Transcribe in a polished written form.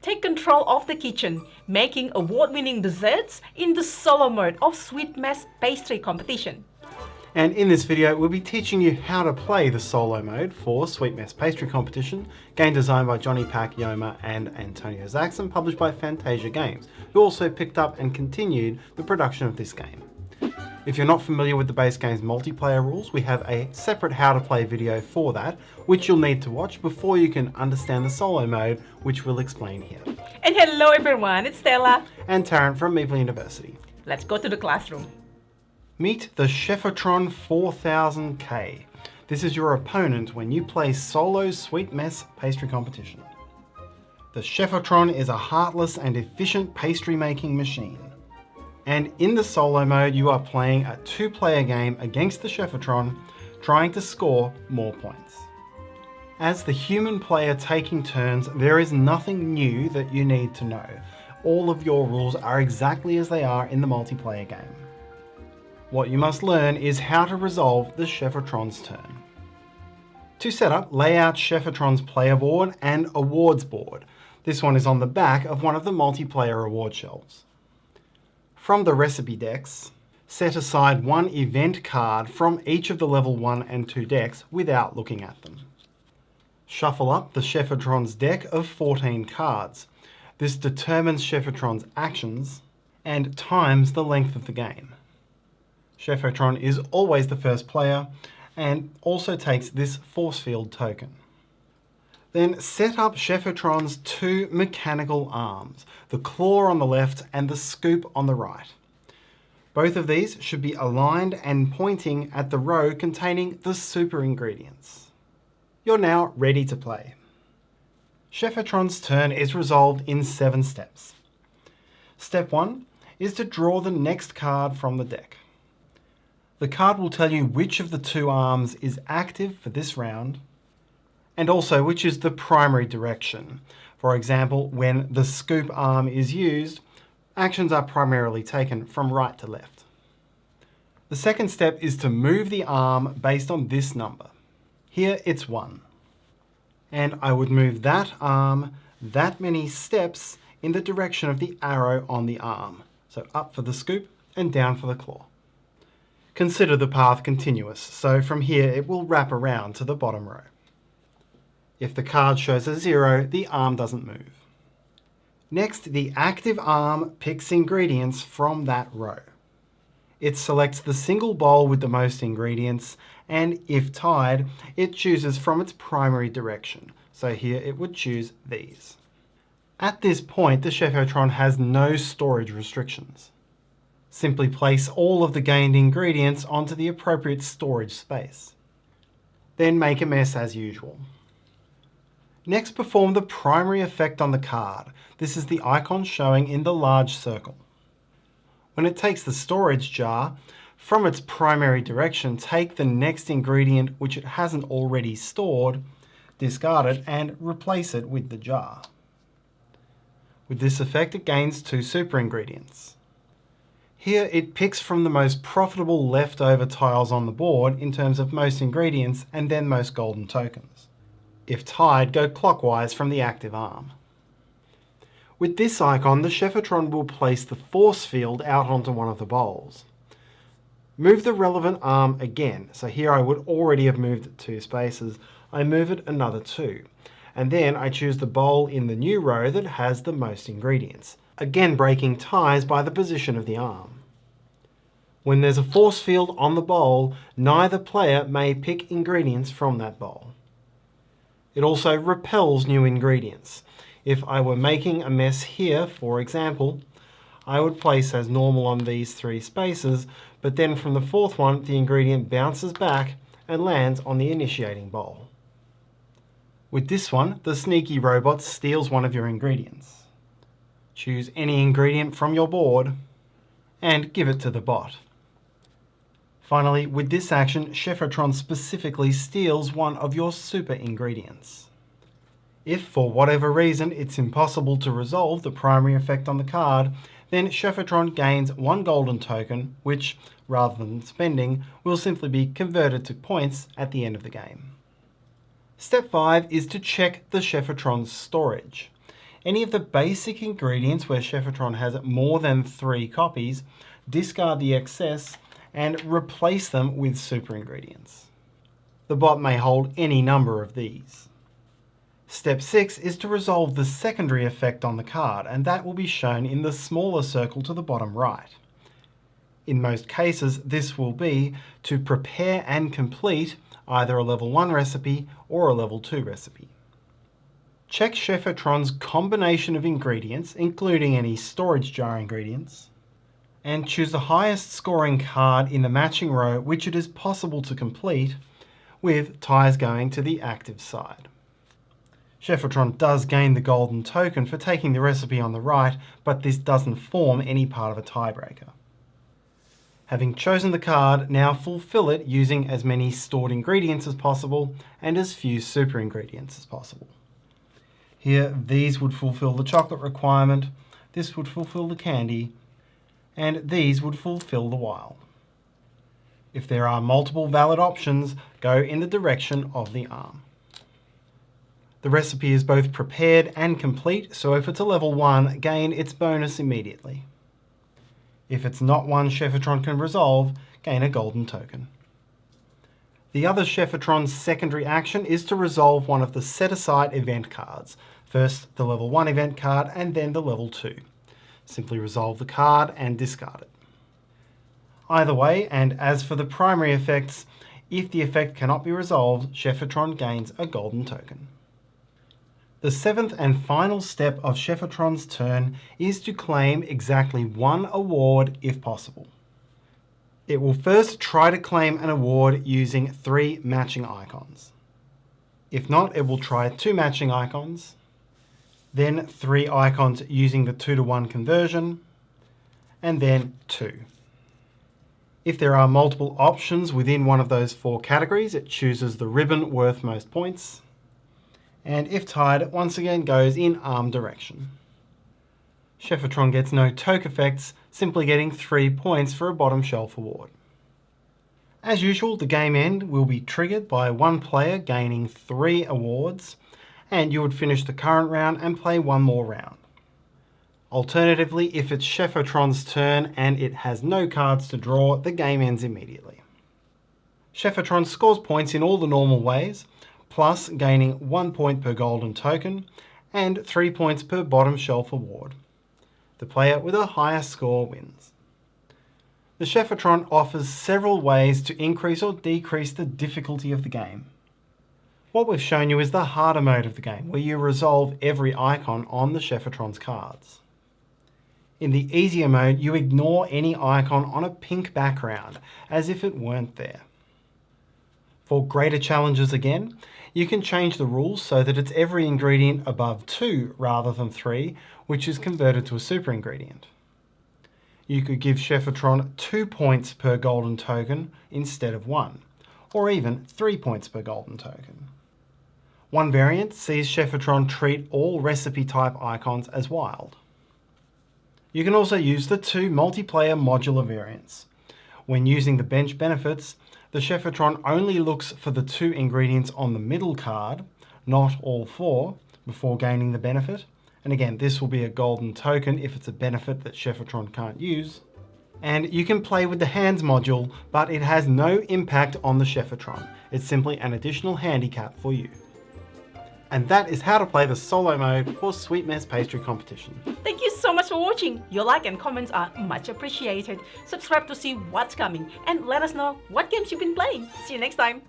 Take control of the kitchen, making award-winning desserts in the solo mode of Sweet Mess Pastry Competition. And in this video, we'll be teaching you how to play the solo mode for Sweet Mess Pastry Competition, game designed by Johnny Pack Yoma and Antonio Zaxon, published by Fantasia Games, who also picked up and continued the production of this game. If you're not familiar with the base game's multiplayer rules, we have a separate how to play video for that, which you'll need to watch before you can understand the solo mode, which we'll explain here. And hello everyone, it's Stella. And Taryn from Meeple University. Let's go to the classroom. Meet the Chef-O-Tron 4000K. This is your opponent when you play solo Sweet Mess Pastry Competition. The Chef-O-Tron is a heartless and efficient pastry making machine. And in the solo mode, you are playing a two-player game against the Chef-O-Tron, trying to score more points. As the human player taking turns, there is nothing new that you need to know. All of your rules are exactly as they are in the multiplayer game. What you must learn is how to resolve the Chef-O-Tron's turn. To set up, lay out Chef-O-Tron's player board and awards board. This one is on the back of one of the multiplayer award shelves. From the recipe decks, set aside one event card from each of the level 1 and 2 decks without looking at them. Shuffle up the Chef-O-Tron's deck of 14 cards. This determines Chef-O-Tron's actions and times the length of the game. Chef-O-Tron is always the first player and also takes this force field token. Then set up Chef-O-Tron's two mechanical arms, the claw on the left and the scoop on the right. Both of these should be aligned and pointing at the row containing the super ingredients. You're now ready to play. Chef-O-Tron's turn is resolved in 7 steps. Step 1 is to draw the next card from the deck. The card will tell you which of the two arms is active for this round, and also which is the primary direction. For example, when the scoop arm is used, actions are primarily taken from right to left. The second step is to move the arm based on this number. Here it's 1. And I would move that arm that many steps in the direction of the arrow on the arm. So up for the scoop and down for the claw. Consider the path continuous, so from here it will wrap around to the bottom row. If the card shows a 0, the arm doesn't move. Next, the active arm picks ingredients from that row. It selects the single bowl with the most ingredients, and if tied, it chooses from its primary direction. So here it would choose these. At this point, the Chef-O-Tron has no storage restrictions. Simply place all of the gained ingredients onto the appropriate storage space. Then make a mess as usual. Next, perform the primary effect on the card. This is the icon showing in the large circle. When it takes the storage jar, from its primary direction, take the next ingredient which it hasn't already stored, discard it, and replace it with the jar. With this effect, it gains 2 super ingredients. Here it picks from the most profitable leftover tiles on the board in terms of most ingredients and then most golden tokens. If tied, go clockwise from the active arm. With this icon, the Chef-O-Tron will place the force field out onto one of the bowls. Move the relevant arm again. So here I would already have moved it 2 spaces. I move it another 2. And then I choose the bowl in the new row that has the most ingredients, again breaking ties by the position of the arm. When there's a force field on the bowl, neither player may pick ingredients from that bowl. It also repels new ingredients. If I were making a mess here, for example, I would place as normal on these 3 spaces, but then from the 4th one, the ingredient bounces back and lands on the initiating bowl. With this one, the sneaky robot steals one of your ingredients. Choose any ingredient from your board and give it to the bot. Finally, with this action, Chef-O-Tron specifically steals one of your super ingredients. If for whatever reason it's impossible to resolve the primary effect on the card, then Chef-O-Tron gains 1 golden token, which, rather than spending, will simply be converted to points at the end of the game. Step 5 is to check the Chef-O-Tron's storage. Any of the basic ingredients where Chef-O-Tron has more than 3 copies, discard the excess and replace them with super ingredients. The bot may hold any number of these. Step 6 is to resolve the secondary effect on the card, and that will be shown in the smaller circle to the bottom right. In most cases, this will be to prepare and complete either a level 1 recipe or a level 2 recipe. Check Chef-O-Tron's combination of ingredients, including any storage jar ingredients, and choose the highest scoring card in the matching row which it is possible to complete, with ties going to the active side. Chef-O-Tron does gain the golden token for taking the recipe on the right, but this doesn't form any part of a tiebreaker. Having chosen the card, now fulfill it using as many stored ingredients as possible and as few super ingredients as possible. Here, these would fulfill the chocolate requirement, this would fulfill the candy, and these would fulfill the wild. If there are multiple valid options, go in the direction of the arm. The recipe is both prepared and complete, so if it's a level 1, gain its bonus immediately. If it's not one Chef-O-Tron can resolve, gain a golden token. The other Chef-O-Tron's secondary action is to resolve one of the set-aside event cards. First the level 1 event card and then the level 2. Simply resolve the card and discard it. Either way, and as for the primary effects, if the effect cannot be resolved, Chef-O-Tron gains a golden token. The 7th and final step of Chef-O-Tron's turn is to claim exactly 1 award if possible. It will first try to claim an award using 3 matching icons. If not, it will try 2 matching icons, then 3 icons using the 2-to-1 conversion, and then 2. If there are multiple options within one of those 4 categories, it chooses the ribbon worth most points, and if tied, it once again goes in arm direction. Chef-O-Tron gets no toke effects, simply getting 3 points for a bottom shelf award. As usual, the game end will be triggered by one player gaining 3 awards, and you would finish the current round and play one more round. Alternatively, if it's Chef-O-Tron's turn and it has no cards to draw, the game ends immediately. Chef-O-Tron scores points in all the normal ways, plus gaining 1 point per golden token and 3 points per bottom shelf award. The player with a higher score wins. The Chef-O-Tron offers several ways to increase or decrease the difficulty of the game. What we've shown you is the harder mode of the game, where you resolve every icon on the Chef-O-Tron's cards. In the easier mode, you ignore any icon on a pink background, as if it weren't there. For greater challenges again, you can change the rules so that it's every ingredient above 2 rather than 3, which is converted to a super ingredient. You could give Chef-O-Tron 2 points per golden token instead of 1, or even 3 points per golden token. One variant sees Chef-O-Tron treat all recipe type icons as wild. You can also use the 2 multiplayer modular variants. When using the bench benefits, the Chef-O-Tron only looks for the 2 ingredients on the middle card, not all 4, before gaining the benefit. And again, this will be a golden token if it's a benefit that Chef-O-Tron can't use. And you can play with the hands module, but it has no impact on the Chef-O-Tron. It's simply an additional handicap for you. And that is how to play the solo mode for Sweet Mess Pastry Competition. Thank you so much for watching. Your like and comments are much appreciated. Subscribe to see what's coming and let us know what games you've been playing. See you next time.